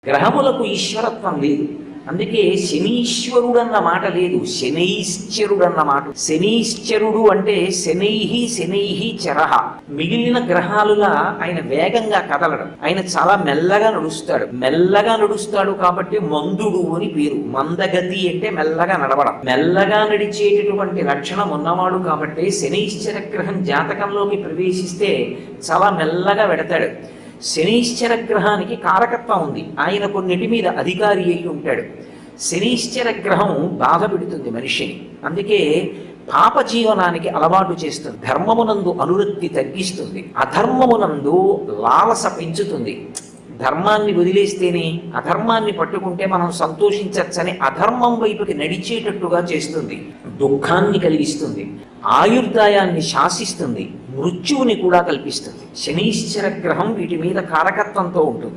గ్రహములకు ఈశ్వరత్వం లేదు. అందుకే శనీశ్వరుడు అన్న మాట లేదు, శనైశ్చరుడు అన్న మాట. శనీశ్చరుడు అంటే శనైహి శనైహి చరహ. మిగిలిన గ్రహాలుగా ఆయన వేగంగా కదలడం, ఆయన చాలా మెల్లగా నడుస్తాడు. మెల్లగా నడుస్తాడు కాబట్టి మందుడు అని పేరు. మందగతి అంటే మెల్లగా నడవడం. మెల్లగా నడిచేటటువంటి లక్షణం ఉన్నవాడు కాబట్టి శనైశ్చర గ్రహం జాతకంలోకి ప్రవేశిస్తే చాలా మెల్లగా వెడతాడు. శనీశ్చర గ్రహానికి కారకత్వం ఉంది, ఆయన కొన్నిటి మీద అధికారి అయి ఉంటాడు. శనీశ్చర గ్రహం బాధ పెడుతుంది మనిషిని, అందుకే పాప జీవనానికి అలవాటు చేస్తుంది. ధర్మమునందు అనురక్తి తగ్గిస్తుంది, అధర్మమునందు లాలస పెంచుతుంది. ధర్మాన్ని వదిలేస్తేనే అధర్మాన్ని పట్టుకుంటే మనం సంతోషించచ్చని అధర్మం వైపుకి నడిచేటట్టుగా చేస్తుంది. దుఃఖాన్ని కలిగిస్తుంది, ఆయుర్దాయాన్ని శాసిస్తుంది, మృత్యువుని కూడా కల్పిస్తుంది. శనీశ్చర గ్రహం వీటి మీద కారకత్వంతో ఉంటుంది.